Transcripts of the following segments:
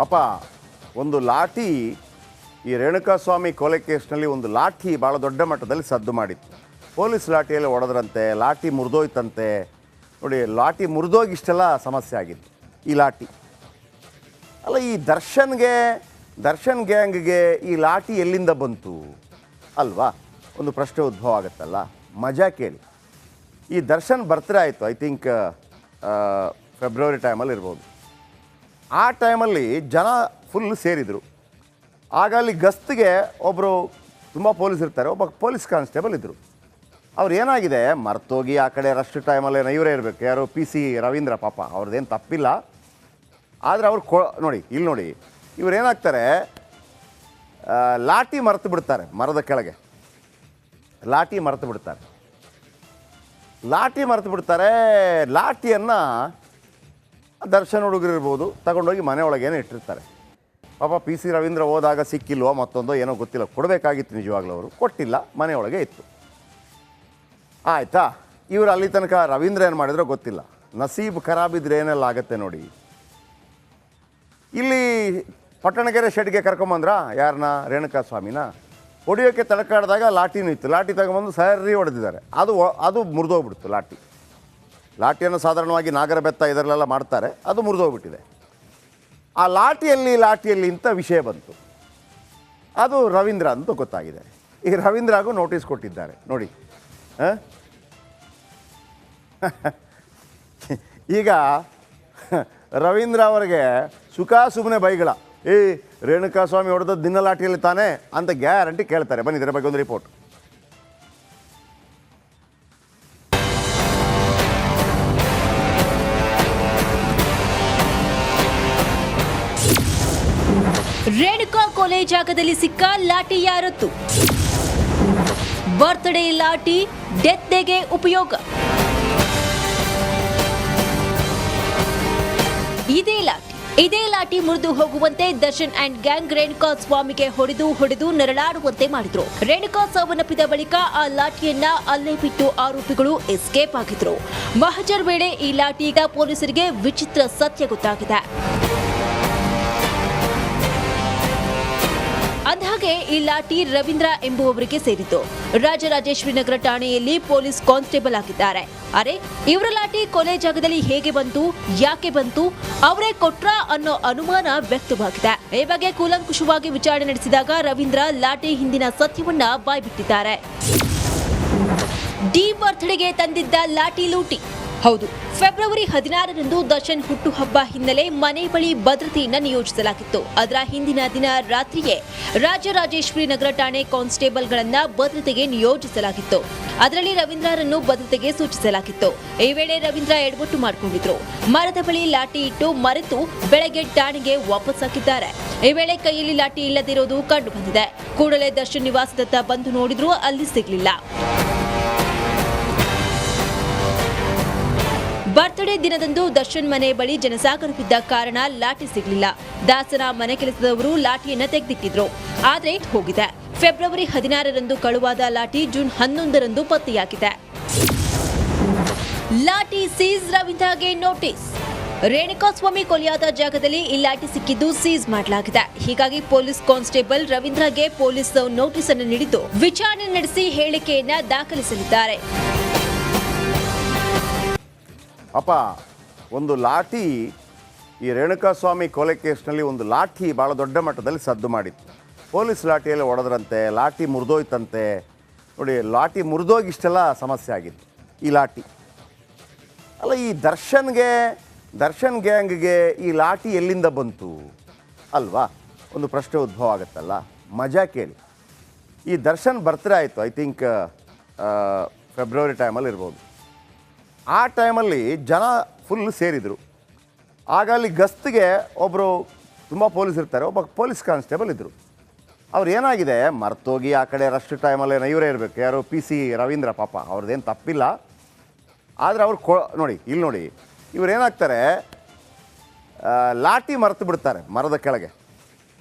ಅಪ್ಪ ಒಂದು ಲಾಠಿ ಈ ರೇಣುಕಾಸ್ವಾಮಿ ಕೊಲೆ ಕೇಸ್ನಲ್ಲಿ ಒಂದು ಲಾಠಿ ಭಾಳ ದೊಡ್ಡ ಮಟ್ಟದಲ್ಲಿ ಸದ್ದು ಮಾಡಿತ್ತು. ಪೊಲೀಸ್ ಲಾಠಿಯಲ್ಲಿ ಹೊಡೆದ್ರಂತೆ, ಲಾಠಿ ಮುರಿದೋಯ್ತಂತೆ. ನೋಡಿ, ಲಾಠಿ ಮುರಿದೋಗಿ ಇಷ್ಟೆಲ್ಲ ಸಮಸ್ಯೆ ಆಗಿತ್ತು ಈ ಲಾಠಿ. ಅಲ್ಲ, ಈ ದರ್ಶನ್ ಗ್ಯಾಂಗ್ಗೆ ಈ ಲಾಠಿ ಎಲ್ಲಿಂದ ಬಂತು ಅಲ್ವಾ ಒಂದು ಪ್ರಶ್ನೆ ಉದ್ಭವ ಆಗುತ್ತಲ್ಲ. ಮಜಾ ಕೇಳಿ. ಈ ದರ್ಶನ್ ಬರ್ತ್ಡೇ ಆಯಿತು, ಐ ಥಿಂಕ್ ಫೆಬ್ರವರಿ ಟೈಮಲ್ಲಿ ಇರ್ಬೋದು. ಆ ಟೈಮಲ್ಲಿ ಜನ ಫುಲ್ ಸೇರಿದರು. ಆಗ ಅಲ್ಲಿ ಗಸ್ತಿಗೆ ಒಬ್ಬರು ತುಂಬ ಪೊಲೀಸ್ ಇರ್ತಾರೆ, ಒಬ್ಬ ಪೊಲೀಸ್ ಕಾನ್ಸ್ಟೇಬಲ್ ಇದ್ದರು. ಅವ್ರು ಏನಾಗಿದೆ ಮರ್ತೋಗಿ ಆ ಕಡೆ ರಶ್ ಟೈಮಲ್ಲಿ ಇವರೇ ಇರಬೇಕು, ಯಾರು PC ರವೀಂದ್ರ. ಪಾಪ ಅವ್ರದ್ದೇನು ತಪ್ಪಿಲ್ಲ, ಆದರೆ ಅವ್ರು ನೋಡಿ ಇಲ್ಲಿ ನೋಡಿ, ಇವ್ರು ಏನಾಗ್ತಾರೆ, ಲಾಠಿ ಮರೆತು ಬಿಡ್ತಾರೆ ಮರದ ಕೆಳಗೆ. ಲಾಠಿ ಮರೆತು ಬಿಡ್ತಾರೆ. ಲಾಠಿಯನ್ನು ದರ್ಶನ್ ಹುಡುಗರಿರ್ಬೋದು ತಗೊಂಡೋಗಿ ಮನೆ ಒಳಗೇನೆ ಇಟ್ಟಿರ್ತಾರೆ. ಪಾಪ PC ರವೀಂದ್ರ ಹೋದಾಗ ಸಿಕ್ಕಿಲ್ವೋ ಮತ್ತೊಂದೋ ಏನೋ ಗೊತ್ತಿಲ್ಲ, ಕೊಡಬೇಕಾಗಿತ್ತು ನಿಜವಾಗ್ಲೂ, ಅವರು ಕೊಟ್ಟಿಲ್ಲ, ಮನೆಯೊಳಗೆ ಇತ್ತು. ಆಯಿತಾ, ಇವರು ಅಲ್ಲಿ ತನಕ ರವೀಂದ್ರ ಏನು ಮಾಡಿದ್ರೋ ಗೊತ್ತಿಲ್ಲ. ನಸೀಬ್ ಖರಾಬಿದ್ರೆ ಏನೆಲ್ಲ ಆಗುತ್ತೆ ನೋಡಿ. ಇಲ್ಲಿ ಪಟ್ಟಣಗೆರೆ ಶೆಡ್ಗೆ ಕರ್ಕೊಂಬಂದ್ರ ಯಾರನ್ನ, ರೇಣುಕಾಸ್ವಾಮಿನ. ಹೊಡಿಯೋಕ್ಕೆ ತಡಕಾಡಿದಾಗ ಲಾಠಿನೂ ಇತ್ತು, ಲಾಠಿ ತಗೊಂಬಂದು ಸರಿ ಹೊಡೆದಿದ್ದಾರೆ. ಅದು ಮುರಿದೋಗ್ಬಿಡ್ತು ಲಾಠಿಯನ್ನು ಸಾಧಾರಣವಾಗಿ ನಾಗರ ಬೆತ್ತ ಇದರಲ್ಲೆಲ್ಲ ಮಾಡ್ತಾರೆ, ಅದು ಮುರಿದೋಗ್ಬಿಟ್ಟಿದೆ. ಆ ಲಾಠಿಯಲ್ಲಿ ಇಂಥ ವಿಷಯ ಬಂತು. ಅದು ರವೀಂದ್ರ ಅಂತ ಗೊತ್ತಾಗಿದೆ. ಈ ರವೀಂದ್ರಾಗೂ ನೋಟಿಸ್ ಕೊಟ್ಟಿದ್ದಾರೆ ನೋಡಿ. ಈಗ ರವೀಂದ್ರ ಅವರಿಗೆ ಸುಮ್ಮನೆ ಬೈಗಳ, ರೇಣುಕಾಸ್ವಾಮಿ ಹೊಡೆದದ್ದು ದಿನ ಲಾಠಿಯಲ್ಲಿ ತಾನೇ ಅಂತ ಗ್ಯಾರಂಟಿ ಕೇಳ್ತಾರೆ. ಬನ್ನಿ ಇದರ ಬಗ್ಗೆ ಒಂದು ರಿಪೋರ್ಟ್. ರೇಣುಕಾ ಕೊಲೆ ಜಾಗದಲ್ಲಿ ಸಿಕ್ಕ ಲಾಠಿ ಯಾರತ್ತು? ಬರ್ತ್ಡೇ ಲಾಠಿ ಡೆತ್ ಡೇಗೆ ಉಪಯೋಗ. ಇದೇ ಲಾಠಿ ಮುರಿದು ಹೋಗುವಂತೆ ದರ್ಶನ್ ಅಂಡ್ ಗ್ಯಾಂಗ್ ರೇಣುಕಾಸ್ವಾಮಿಗೆ ಹೊಡೆದು ನರಳಾಡುವಂತೆ ಮಾಡಿದ್ರು. ರೇಣುಕಾ ಸಾವನ್ನಪ್ಪಿದ ಬಳಿಕ ಆ ಲಾಠಿಯನ್ನ ಅಲ್ಲೇ ಬಿಟ್ಟು ಆರೋಪಿಗಳು ಎಸ್ಕೇಪ್ ಆಗಿದ್ರು. ಮಹಜರ್ ವೇಳೆ ಈ ಲಾಠಿ ಪೊಲೀಸರಿಗೆ ವಿಚಿತ್ರ ಸತ್ಯ ಗೊತ್ತಾಗಿದೆ. ಅಂದಹಾಗೆ ಈ ಲಾಠಿ ರವೀಂದ್ರ ಎಂಬುವವರಿಗೆ ಸೇರಿತು. ರಾಜರಾಜೇಶ್ವರಿ ನಗರ ಠಾಣೆಯಲ್ಲಿ ಪೊಲೀಸ್ ಕಾನ್ಸ್ಟೇಬಲ್ ಆಗಿದ್ದಾರೆ. ಅರೆ, ಇವರ ಲಾಠಿ ಕೊಲೆ ಜಾಗದಲ್ಲಿ ಹೇಗೆ ಬಂತು, ಯಾಕೆ ಬಂತು, ಅವರೇ ಕೊಟ್ರಾ ಅನ್ನೋ ಅನುಮಾನ ವ್ಯಕ್ತವಾಗಿದೆ. ಈ ಬಗ್ಗೆ ಕೂಲಂಕುಷವಾಗಿ ವಿಚಾರಣೆ ನಡೆಸಿದಾಗ ರವೀಂದ್ರ ಲಾಠಿ ಹಿಂದಿನ ಸತ್ಯವನ್ನ ಬಾಯ್ಬಿಟ್ಟಿದ್ದಾರೆ. ಡಿ ಬರ್ತ್ಡೇಗೆ ತಂದಿದ್ದ ಲಾಠಿ ಲೂಟಿ. ಹೌದು, ಫೆಬ್ರವರಿ 16ರಂದು ದರ್ಶನ್ ಹುಟ್ಟುಹಬ್ಬ ಹಿನ್ನೆಲೆ ಮನೆ ಬಳಿ ಭದ್ರತೆಯನ್ನ ನಿಯೋಜಿಸಲಾಗಿತ್ತು. ಅದರ ಹಿಂದಿನ ದಿನ ರಾತ್ರಿಯೇ ರಾಜರಾಜೇಶ್ವರಿ ನಗರ ಠಾಣೆ ಕಾನ್ಸ್ಟೇಬಲ್ಗಳನ್ನ ಭದ್ರತೆಗೆ ನಿಯೋಜಿಸಲಾಗಿತ್ತು. ಅದರಲ್ಲಿ ರವೀಂದ್ರರನ್ನು ಭದ್ರತೆಗೆ ಸೂಚಿಸಲಾಗಿತ್ತು. ಈ ವೇಳೆ ರವೀಂದ್ರ ಎಡವಟ್ಟು ಮಾಡಿಕೊಂಡಿದ್ರು. ಮರದ ಬಳಿ ಲಾಠಿ ಇಟ್ಟು ಮರೆತು ಬೆಳಗ್ಗೆ ಠಾಣೆಗೆ ವಾಪಸ್ ಹಾಕಿದ್ದಾರೆ. ಈ ವೇಳೆ ಕೈಯಲ್ಲಿ ಲಾಠಿ ಇಲ್ಲದಿರೋದು ಕಂಡು ಬಂದಿದೆ. ಕೂಡಲೇ ದರ್ಶನ್ ನಿವಾಸದತ್ತ ಬಂದು ನೋಡಿದ್ರು, ಅಲ್ಲಿ ಸಿಗಲಿಲ್ಲ. ಬರ್ತ್ಡೇ ದಿನದಂದು ದರ್ಶನ್ ಮನೆ ಬಳಿ ಜನಸಾಗರವಿದ್ದ ಕಾರಣ ಲಾಠಿ ಸಿಗಲಿಲ್ಲ. ದಾಸನ ಮನೆ ಕೆಲಸದವರು ಲಾಠಿಯನ್ನ ತೆಗೆದಿಟ್ಟಿದ್ರು, ಆದ್ರೆ ಹೋಗಿದೆ. ಫೆಬ್ರವರಿ 16ರಂದು ಕಳುವಾದ ಲಾಠಿ ಜೂನ್ 11ರಂದು ಪತ್ತೆಯಾಗಿದೆ. ಲಾಠಿ ಸೀಸ್, ರವೀಂದ್ರಗೆ ನೋಟಿಸ್. ರೇಣುಕಾಸ್ವಾಮಿ ಕೊಲೆಯಾದ ಜಾಗದಲ್ಲಿ ಈ ಲಾಠಿ ಸಿಕ್ಕಿದ್ದು ಸೀಸ್ ಮಾಡಲಾಗಿದೆ. ಹೀಗಾಗಿ ಪೊಲೀಸ್ ಕಾನ್ಸ್ಟೇಬಲ್ ರವೀಂದ್ರಗೆ ಪೊಲೀಸ್ ನೋಟಿಸ್ ಅನ್ನು ನೀಡಿದ್ದು ವಿಚಾರಣೆ ನಡೆಸಿ ಹೇಳಿಕೆಯನ್ನ ದಾಖಲಿಸಲಿದ್ದಾರೆ. ಅಪ್ಪ, ಒಂದು ಲಾಠಿ ಈ ರೇಣುಕಾಸ್ವಾಮಿ ಕೊಲೆ ಕೇಸ್ನಲ್ಲಿ ಒಂದು ಲಾಠಿ ಭಾಳ ದೊಡ್ಡ ಮಟ್ಟದಲ್ಲಿ ಸದ್ದು ಮಾಡಿತ್ತು. ಪೊಲೀಸ್ ಲಾಠಿಯಲ್ಲಿ ಹೊಡೆದ್ರಂತೆ, ಲಾಠಿ ಮುರಿದೋಯ್ತಂತೆ. ನೋಡಿ, ಲಾಠಿ ಮುರಿದೋಗಿ ಇಷ್ಟೆಲ್ಲ ಸಮಸ್ಯೆ ಆಗಿತ್ತು ಈ ಲಾಠಿ. ಅಲ್ಲ, ಈ ದರ್ಶನ್ ಗ್ಯಾಂಗ್ಗೆ ಈ ಲಾಠಿ ಎಲ್ಲಿಂದ ಬಂತು ಅಲ್ವಾ ಒಂದು ಪ್ರಶ್ನೆ ಉದ್ಭವ ಆಗುತ್ತಲ್ಲ. ಮಜಾ ಕೇಳಿ. ಈ ದರ್ಶನ್ ಬರ್ತ್ಡೇ ಆಯಿತು, ಐ ಥಿಂಕ್ ಫೆಬ್ರವರಿ ಟೈಮಲ್ಲಿ ಇರ್ಬೋದು. ಆ ಟೈಮಲ್ಲಿ ಜನ ಫುಲ್ ಸೇರಿದರು. ಆಗ ಅಲ್ಲಿ ಗಸ್ತಿಗೆ ಒಬ್ಬರು ತುಂಬ ಪೊಲೀಸ್ ಇರ್ತಾರೆ, ಒಬ್ಬ ಪೊಲೀಸ್ ಕಾನ್ಸ್ಟೇಬಲ್ ಇದ್ದರು. ಅವ್ರು ಏನಾಗಿದೆ ಮರ್ತೋಗಿ ಆ ಕಡೆ ರಶ್ ಟೈಮಲ್ಲಿ ಇವರೇ ಇರಬೇಕು, ಯಾರು PC ರವೀಂದ್ರ. ಪಾಪ ಅವ್ರದ್ದೇನು ತಪ್ಪಿಲ್ಲ, ಆದರೆ ಅವ್ರು ನೋಡಿ ಇಲ್ಲಿ ನೋಡಿ, ಇವ್ರು ಏನಾಗ್ತಾರೆ, ಲಾಠಿ ಮರೆತು ಬಿಡ್ತಾರೆ ಮರದ ಕೆಳಗೆ.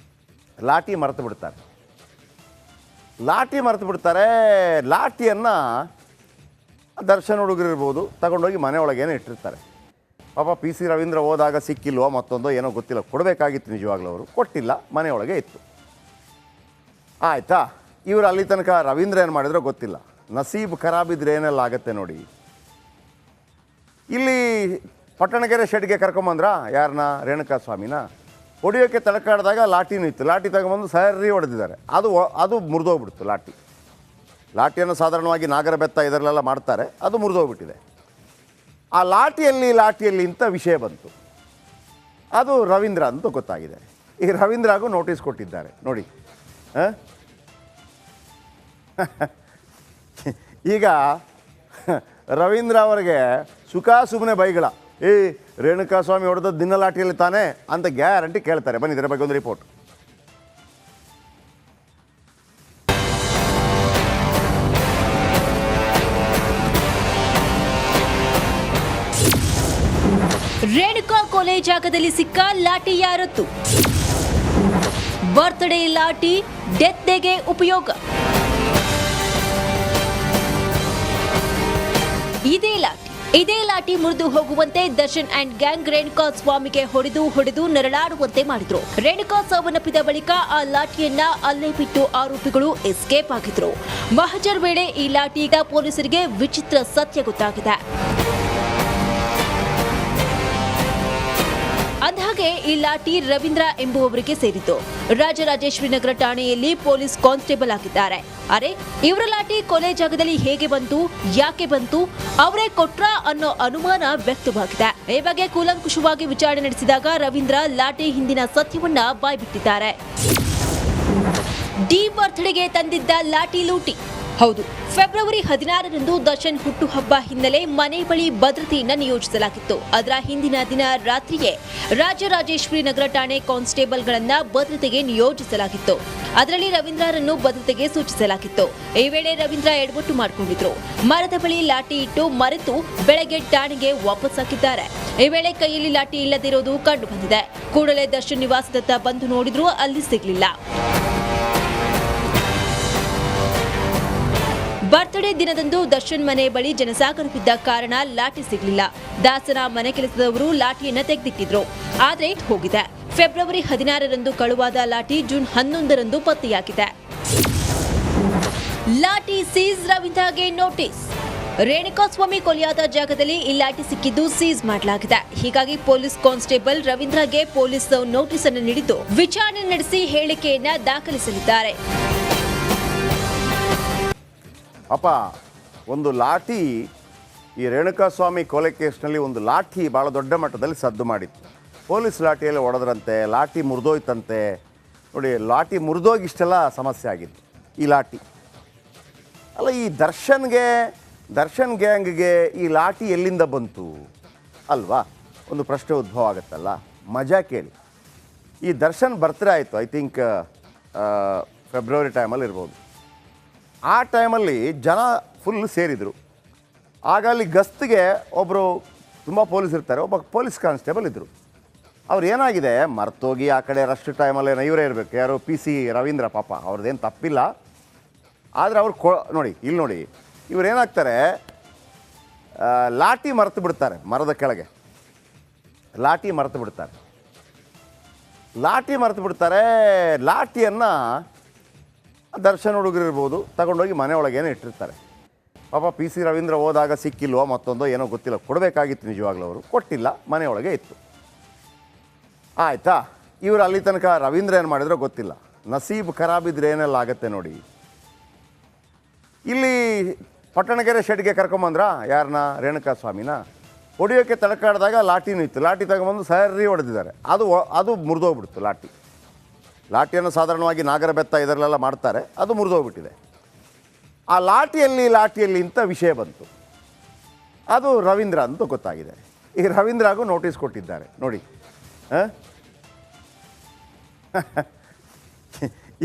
ಲಾಠಿ ಮರೆತು ಬಿಡ್ತಾರೆ. ಲಾಠಿಯನ್ನು ದರ್ಶನ್ ಹುಡುಗರಿರ್ಬೋದು ತಗೊಂಡೋಗಿ ಮನೆ ಒಳಗೇನೆ ಇಟ್ಟಿರ್ತಾರೆ. ಪಾಪ ಪಿ ಸಿ ರವೀಂದ್ರ ಹೋದಾಗ ಸಿಕ್ಕಿಲ್ವೋ ಮತ್ತೊಂದೋ ಏನೋ ಗೊತ್ತಿಲ್ಲ, ಕೊಡಬೇಕಾಗಿತ್ತು ನಿಜವಾಗ್ಲೂ, ಅವರು ಕೊಟ್ಟಿಲ್ಲ, ಮನೆಯೊಳಗೆ ಇತ್ತು. ಆಯಿತಾ, ಇವರು ಅಲ್ಲಿ ತನಕ ರವೀಂದ್ರ ಏನು ಮಾಡಿದ್ರೋ ಗೊತ್ತಿಲ್ಲ. ನಸೀಬ್ ಖರಾಬಿದ್ರೆ ಏನೆಲ್ಲ ಆಗುತ್ತೆ ನೋಡಿ. ಇಲ್ಲಿ ಪಟ್ಟಣಗೆರೆ ಶೆಡ್ಗೆ ಕರ್ಕೊಂಬಂದ್ರ ಯಾರನ್ನ, ರೇಣುಕಾ ಸ್ವಾಮಿನ. ಹೊಡಿಯೋಕ್ಕೆ ತಡಕಾಡಿದಾಗ ಲಾಟಿನೂ ಇತ್ತು, ಲಾಟಿ ತಗೊಂಬಂದು ಸರಿ ಹೊಡೆದಿದ್ದಾರೆ. ಅದು ಮುರಿದೋಗ್ಬಿಡ್ತು ಲಾಟಿಯನ್ನು ಸಾಧಾರಣವಾಗಿ ನಾಗರ ಬೆತ್ತ ಇದರಲ್ಲೆಲ್ಲ ಮಾಡ್ತಾರೆ, ಅದು ಮುರಿದೋಗ್ಬಿಟ್ಟಿದೆ. ಆ ಲಾಟಿಯಲ್ಲಿ ಇಂಥ ವಿಷಯ ಬಂತು, ಅದು ರವೀಂದ್ರ ಅಂತ ಗೊತ್ತಾಗಿದೆ. ಈ ರವೀಂದ್ರಾಗೂ ನೋಟಿಸ್ ಕೊಟ್ಟಿದ್ದಾರೆ ನೋಡಿ. ಈಗ ರವೀಂದ್ರ ಅವರಿಗೆ ಸುಖ ಸುಮ್ಮನೆ ಬೈಗಳ, ರೇಣುಕಾ ಸ್ವಾಮಿ ಹೊಡೆದದ್ದು ದಿನ ಲಾಟಿಯಲ್ಲಿ ತಾನೇ ಅಂತ ಗ್ಯಾರಂಟಿ ಕೇಳ್ತಾರೆ. ಬನ್ನಿ ಇದರ ಬಗ್ಗೆ ಒಂದು ರಿಪೋರ್ಟ್. ರೇಣುಕಾ ಕೊಲೆ ಜಾಗದಲ್ಲಿ ಸಿಕ್ಕ ಲಾಠಿ ಯಾರದ್ದು? ಬರ್ತ್ಡೇ ಲಾಠಿ ಡೆತ್ ಡೇಗೆ ಉಪಯೋಗ. ಇದೇ ಲಾಠಿ ಮುರಿದು ಹೋಗುವಂತೆ ದರ್ಶನ್ ಅಂಡ್ ಗ್ಯಾಂಗ್ ರೇಣುಕಾ ಸ್ವಾಮಿಗೆ ಹೊಡೆದು ನರಳಾಡುವಂತೆ ಮಾಡಿದ್ರು. ರೇಣುಕಾ ಸಾವನ್ನಪ್ಪಿದ ಬಳಿಕ ಆ ಲಾಠಿಯನ್ನ ಅಲ್ಲೇ ಬಿಟ್ಟು ಆರೋಪಿಗಳು ಎಸ್ಕೇಪ್ ಆಗಿದ್ರು. ಮಹಜರ್ ವೇಳೆ ಈ ಲಾಠಿ ಈಗ ಪೊಲೀಸರಿಗೆ ವಿಚಿತ್ರ ಸತ್ಯ ಗೊತ್ತಾಗಿದೆ. ಅಂದಹಾಗೆ ಈ ಲಾಠಿ ರವೀಂದ್ರ ಎಂಬುವವರಿಗೆ ಸೇರಿತು. ರಾಜರಾಜೇಶ್ವರಿ ನಗರ ಠಾಣೆಯಲ್ಲಿ ಪೊಲೀಸ್ ಕಾನ್ಸ್ಟೇಬಲ್ ಆಗಿದ್ದಾರೆ. ಅರೆ, ಇವರ ಲಾಠಿ ಕೊಲೆ ಜಾಗದಲ್ಲಿ ಹೇಗೆ ಬಂತು, ಯಾಕೆ ಬಂತು, ಅವರೇ ಕೊಟ್ರಾ ಅನ್ನೋ ಅನುಮಾನ ವ್ಯಕ್ತವಾಗಿದೆ. ಈ ಬಗ್ಗೆ ಕೂಲಂಕುಷವಾಗಿ ವಿಚಾರಣೆ ನಡೆಸಿದಾಗ ರವೀಂದ್ರ ಲಾಠಿ ಹಿಂದಿನ ಸತ್ಯವನ್ನ ಬಾಯ್ಬಿಟ್ಟಿದ್ದಾರೆ. ಡಿ ಬರ್ತ್ಡೇಗೆ ತಂದಿದ್ದ ಲಾಠಿ ಲೂಟಿ. ಹೌದು, ಫೆಬ್ರವರಿ 16ರಂದು ದರ್ಶನ್ ಹುಟ್ಟುಹಬ್ಬ ಹಿನ್ನೆಲೆ ಮನೆ ಬಳಿ ಭದ್ರತೆಯನ್ನ ನಿಯೋಜಿಸಲಾಗಿತ್ತು. ಅದರ ಹಿಂದಿನ ದಿನ ರಾತ್ರಿಯೇ ರಾಜರಾಜೇಶ್ವರಿ ನಗರ ಠಾಣೆ ಕಾನ್ಸ್ಟೇಬಲ್ಗಳನ್ನ ಭದ್ರತೆಗೆ ನಿಯೋಜಿಸಲಾಗಿತ್ತು. ಅದರಲ್ಲಿ ರವೀಂದ್ರರನ್ನು ಭದ್ರತೆಗೆ ಸೂಚಿಸಲಾಗಿತ್ತು. ಈ ವೇಳೆ ರವೀಂದ್ರ ಎಡವಟ್ಟು ಮಾಡಿಕೊಂಡಿದ್ರು. ಮರದ ಬಳಿ ಲಾಠಿ ಇಟ್ಟು ಮರೆತು ಬೆಳಗ್ಗೆ ಠಾಣೆಗೆ ವಾಪಸ್ ಹಾಕಿದ್ದಾರೆ. ಈ ವೇಳೆ ಕೈಯಲ್ಲಿ ಲಾಠಿ ಇಲ್ಲದಿರೋದು ಕಂಡು ಬಂದಿದೆ. ಕೂಡಲೇ ದರ್ಶನ್ ನಿವಾಸದತ್ತ ಬಂದು ನೋಡಿದ್ರು, ಅಲ್ಲಿ ಸಿಗಲಿಲ್ಲ. ಬರ್ತ್ಡೇ ದಿನದಂದು ದರ್ಶನ್ ಮನೆ ಬಳಿ ಜನಸಾಗರವಿದ್ದ ಕಾರಣ ಲಾಠಿ ಸಿಗಲಿಲ್ಲ. ದಾಸನ ಮನೆ ಕೆಲಸದವರು ಲಾಠಿಯನ್ನ ತೆಗೆದಿಟ್ಟಿದ್ರು, ಆದ್ರೆ ಹೋಗಿದೆ. ಫೆಬ್ರವರಿ 16ರಂದು ಕಳುವಾದ ಲಾಠಿ ಜೂನ್ 11ರಂದು ಪತ್ತೆಯಾಗಿದೆ. ಲಾಠಿ ಸೀಸ್, ರವೀಂದ್ರಗೆ ನೋಟಿಸ್. ರೇಣುಕಾಸ್ವಾಮಿ ಕೊಲೆಯಾದ ಜಾಗದಲ್ಲಿ ಈ ಲಾಠಿ ಸಿಕ್ಕಿದ್ದು ಸೀಸ್ ಮಾಡಲಾಗಿದೆ. ಹೀಗಾಗಿ ಪೊಲೀಸ್ ಕಾನ್ಸ್ಟೇಬಲ್ ರವೀಂದ್ರಗೆ ಪೊಲೀಸ್ ನೋಟಿಸ್ ಅನ್ನು ನೀಡಿದ್ದು ವಿಚಾರಣೆ ನಡೆಸಿ ಹೇಳಿಕೆಯನ್ನ ದಾಖಲಿಸಲಿದ್ದಾರೆ. ಅಪ್ಪ, ಒಂದು ಲಾಠಿ, ಈ ರೇಣುಕಾ ಸ್ವಾಮಿ ಕೊಲೆ ಕೇಸ್ನಲ್ಲಿ ಒಂದು ಲಾಠಿ ಭಾಳ ದೊಡ್ಡ ಮಟ್ಟದಲ್ಲಿ ಸದ್ದು ಮಾಡಿತ್ತು. ಪೊಲೀಸ್ ಲಾಠಿಯಲ್ಲಿ ಹೊಡೆದ್ರಂತೆ, ಲಾಠಿ ಮುರಿದೋಯ್ತಂತೆ. ನೋಡಿ, ಲಾಠಿ ಮುರಿದೋಗಿ ಇಷ್ಟೆಲ್ಲ ಸಮಸ್ಯೆ ಆಗಿತ್ತು ಈ ಲಾಠಿ. ಅಲ್ಲ, ಈ ದರ್ಶನ್ ಗ್ಯಾಂಗ್ಗೆ ಈ ಲಾಠಿ ಎಲ್ಲಿಂದ ಬಂತು ಅಲ್ವಾ, ಒಂದು ಪ್ರಶ್ನೆ ಉದ್ಭವ ಆಗುತ್ತಲ್ಲ. ಮಜಾ ಕೇಳಿ. ಈ ದರ್ಶನ್ ಬರ್ತ್ಡೇ ಆಯಿತು, ಐ ಥಿಂಕ್ ಫೆಬ್ರವರಿ ಟೈಮಲ್ಲಿ ಇರ್ಬೋದು. ಆ ಟೈಮಲ್ಲಿ ಜನ ಫುಲ್ ಸೇರಿದರು. ಆಗ ಅಲ್ಲಿ ಗಸ್ತಿಗೆ ಒಬ್ಬರು, ತುಂಬ ಪೊಲೀಸ್ ಇರ್ತಾರೆ, ಒಬ್ಬ ಪೊಲೀಸ್ ಕಾನ್ಸ್ಟೇಬಲ್ ಇದ್ದರು. ಅವ್ರು ಏನಾಗಿದೆ ಮರ್ತೋಗಿ ಆ ಕಡೆ ರಶ್ ಟೈಮಲ್ಲಿ ಇವರೇ ಇರಬೇಕು, ಯಾರು ಪಿ ಸಿ ರವೀಂದ್ರ. ಪಾಪ ಅವ್ರದ್ದೇನು ತಪ್ಪಿಲ್ಲ, ಆದರೆ ಅವ್ರು ನೋಡಿ, ಇಲ್ಲಿ ನೋಡಿ, ಇವ್ರು ಏನಾಗ್ತಾರೆ, ಲಾಠಿ ಮರೆತು ಬಿಡ್ತಾರೆ. ಮರದ ಕೆಳಗೆ ಲಾಠಿ ಮರೆತು ಬಿಡ್ತಾರೆ. ಲಾಠಿಯನ್ನು ದರ್ಶನ್ ಹುಡುಗರಿರ್ಬೋದು ತಗೊಂಡೋಗಿ ಮನೆಯೊಳಗೇನೆ ಇಟ್ಟಿರ್ತಾರೆ. ಪಾಪ ಪಿ ಸಿ ರವೀಂದ್ರ ಹೋದಾಗ ಸಿಕ್ಕಿಲ್ವೋ ಮತ್ತೊಂದೋ ಏನೋ ಗೊತ್ತಿಲ್ಲ, ಕೊಡಬೇಕಾಗಿತ್ತು ನಿಜವಾಗ್ಲೂ, ಅವರು ಕೊಟ್ಟಿಲ್ಲ, ಮನೆಯೊಳಗೆ ಇತ್ತು. ಆಯಿತಾ, ಇವರು ಅಲ್ಲಿ ತನಕ ರವೀಂದ್ರ ಏನು ಮಾಡಿದ್ರೋ ಗೊತ್ತಿಲ್ಲ. ನಸೀಬ್ ಖರಾಬಿದ್ರೆ ಏನೆಲ್ಲ ಆಗುತ್ತೆ ನೋಡಿ. ಇಲ್ಲಿ ಪಟ್ಟಣಗೆರೆ ಶೆಡ್ಗೆ ಕರ್ಕೊಂಬಂದ್ರ ಯಾರನ್ನ, ರೇಣುಕಾ ಸ್ವಾಮಿನ. ಹೊಡಿಯೋಕ್ಕೆ ತಡಕಾಡಿದಾಗ ಲಾಟಿನೂ ಇತ್ತು, ಲಾಟಿ ತಗೊಂಬಂದು ಸರಿ ಹೊಡೆದಿದ್ದಾರೆ. ಅದು ಮುರಿದೋಗ್ಬಿಡ್ತು ಲಾಟಿಯನ್ನು ಸಾಧಾರಣವಾಗಿ ನಾಗರ ಬೆತ್ತ ಇದರಲ್ಲೆಲ್ಲ ಮಾಡ್ತಾರೆ, ಅದು ಮುರಿದೋಗ್ಬಿಟ್ಟಿದೆ. ಆ ಲಾಟಿಯಲ್ಲಿ ಇಂಥ ವಿಷಯ ಬಂತು, ಅದು ರವೀಂದ್ರ ಅಂತ ಗೊತ್ತಾಗಿದೆ. ಈ ರವೀಂದ್ರಾಗೂ ನೋಟಿಸ್ ಕೊಟ್ಟಿದ್ದಾರೆ ನೋಡಿ.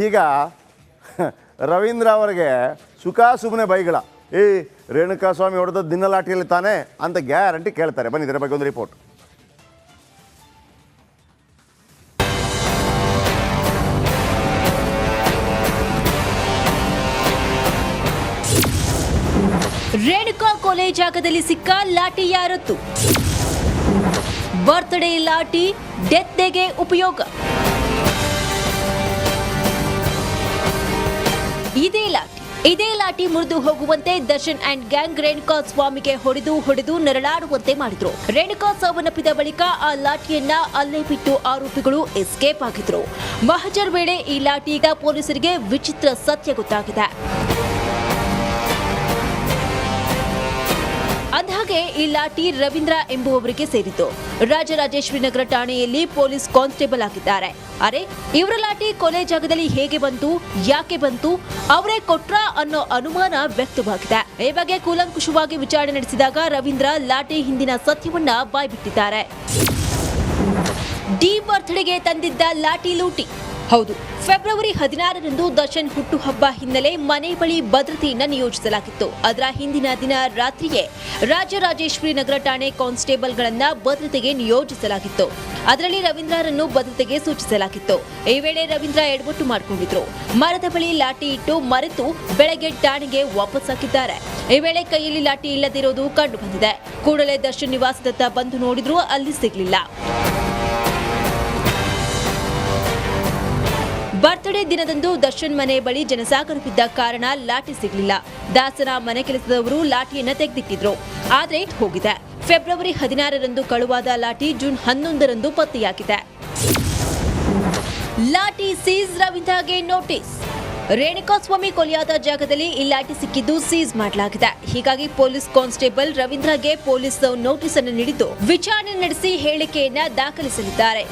ಈಗ ರವೀಂದ್ರ ಅವರಿಗೆ ಸುಖ ಸುಮ್ಮನೆ ಬೈಗಳ, ರೇಣುಕಾ ಸ್ವಾಮಿ ಹೊಡೆದದ್ದು ದಿನ ಲಾಟಿಯಲ್ಲಿ ತಾನೇ ಅಂತ ಗ್ಯಾರಂಟಿ ಕೇಳ್ತಾರೆ. ಬನ್ನಿ ಇದರ ಬಗ್ಗೆ ಒಂದು ರಿಪೋರ್ಟ್. ರೇಣುಕಾ ಕೊಲೆ ಜಾಗದಲ್ಲಿ ಸಿಕ್ಕ ಲಾಠಿ ಯಾರದ್ದು? ಬರ್ತ್ಡೇ ಲಾಠಿ ಡೆತ್ ಡೇಗೆ ಉಪಯೋಗ. ಇದೇ ಲಾಠಿ ಮುರಿದು ಹೋಗುವಂತೆ ದರ್ಶನ್ ಅಂಡ್ ಗ್ಯಾಂಗ್ ರೇಣುಕಾ ಸ್ವಾಮಿಗೆ ಹೊಡೆದು ನರಳಾಡುವಂತೆ ಮಾಡಿದ್ರು. ರೇಣುಕಾ ಸಾವನ್ನಪ್ಪಿದ ಬಳಿಕ ಆ ಲಾಠಿಯನ್ನ ಅಲ್ಲೇ ಬಿಟ್ಟು ಆರೋಪಿಗಳು ಎಸ್ಕೇಪ್ ಆಗಿದ್ರು. ಮಹಜರ್ ವೇಳೆ ಈ ಲಾಠಿ ಪೊಲೀಸರಿಗೆ ವಿಚಿತ್ರ ಸತ್ಯ ಗೊತ್ತಾಗಿದೆ. ಅಂದಹಾಗೆ ಈ ಲಾಠಿ ರವೀಂದ್ರ ಎಂಬುವವರಿಗೆ ಸೇರಿತು. ರಾಜರಾಜೇಶ್ವರಿ ನಗರ ಠಾಣೆಯಲ್ಲಿ ಪೊಲೀಸ್ ಕಾನ್ಸ್ಟೇಬಲ್ ಆಗಿದ್ದಾರೆ. ಅರೆ, ಇವರ ಲಾಠಿ ಕೊಲೆ ಜಾಗದಲ್ಲಿ ಹೇಗೆ ಬಂತು, ಯಾಕೆ ಬಂತು, ಅವರೇ ಕೊಟ್ರಾ ಅನ್ನೋ ಅನುಮಾನ ವ್ಯಕ್ತವಾಗಿದೆ. ಈ ಬಗ್ಗೆ ಕೂಲಂಕುಷವಾಗಿ ವಿಚಾರಣೆ ನಡೆಸಿದಾಗ ರವೀಂದ್ರ ಲಾಠಿ ಹಿಂದಿನ ಸತ್ಯವನ್ನ ಬಾಯ್ಬಿಟ್ಟಿದ್ದಾರೆ. ಡಿ ಬರ್ತ್ಡೇಗೆ ತಂದಿದ್ದ ಲಾಠಿ ಲೂಟಿ. ಹೌದು, ಫೆಬ್ರವರಿ 16ರಂದು ದರ್ಶನ್ ಹುಟ್ಟುಹಬ್ಬ ಹಿನ್ನೆಲೆ ಮನೆ ಬಳಿ ಭದ್ರತೆಯನ್ನ ನಿಯೋಜಿಸಲಾಗಿತ್ತು. ಅದರ ಹಿಂದಿನ ದಿನ ರಾತ್ರಿಯೇ ರಾಜರಾಜೇಶ್ವರಿ ನಗರ ಠಾಣೆ ಕಾನ್ಸ್ಟೇಬಲ್ಗಳನ್ನ ಭದ್ರತೆಗೆ ನಿಯೋಜಿಸಲಾಗಿತ್ತು. ಅದರಲ್ಲಿ ರವೀಂದ್ರರನ್ನು ಭದ್ರತೆಗೆ ಸೂಚಿಸಲಾಗಿತ್ತು. ಈ ವೇಳೆ ರವೀಂದ್ರ ಎಡವಟ್ಟು ಮಾಡಿಕೊಂಡಿದ್ರು. ಮರದ ಬಳಿ ಲಾಠಿ ಇಟ್ಟು ಮರೆತು ಬೆಳಗ್ಗೆ ಠಾಣೆಗೆ ವಾಪಸ್ ಹಾಕಿದ್ದಾರೆ. ಈ ವೇಳೆ ಕೈಯಲ್ಲಿ ಲಾಠಿ ಇಲ್ಲದಿರೋದು ಕಂಡು ಬಂದಿದೆ. ಕೂಡಲೇ ದರ್ಶನ್ ನಿವಾಸದತ್ತ ಬಂದು ನೋಡಿದ್ರು, ಅಲ್ಲಿ ಸಿಗಲಿಲ್ಲ. ಬರ್ತ್ಡೇ ದಿನದಂದು ದರ್ಶನ್ ಮನೆ ಬಳಿ ಜನಸಾಗರವಿದ್ದ ಕಾರಣ ಲಾಠಿ ಸಿಗಲಿಲ್ಲ. ದಾಸನ ಮನೆ ಕೆಲಸದವರು ಲಾಠಿಯನ್ನ ತೆಗೆದಿಟ್ಟಿದ್ರು, ಆದ್ರೆ ಹೋಗಿದೆ. ಫೆಬ್ರವರಿ 16ರಂದು ಕಳುವಾದ ಲಾಠಿ ಜೂನ್ 11ರಂದು ಪತ್ತೆಯಾಗಿದೆ. ಲಾಠಿ ಸೀಸ್, ರವೀಂದ್ರಗೆ ನೋಟಿಸ್. ರೇಣುಕಾಸ್ವಾಮಿ ಕೊಲೆಯಾದ ಜಾಗದಲ್ಲಿ ಈ ಲಾಠಿ ಸಿಕ್ಕಿದ್ದು ಸೀಸ್ ಮಾಡಲಾಗಿದೆ. ಹೀಗಾಗಿ ಪೊಲೀಸ್ ಕಾನ್ಸ್ಟೇಬಲ್ ರವೀಂದ್ರಗೆ ಪೊಲೀಸ್ ನೋಟಿಸ್ ಅನ್ನು ನೀಡಿದ್ದು ವಿಚಾರಣೆ ನಡೆಸಿ ಹೇಳಿಕೆಯನ್ನ ದಾಖಲಿಸಲಿದ್ದಾರೆ.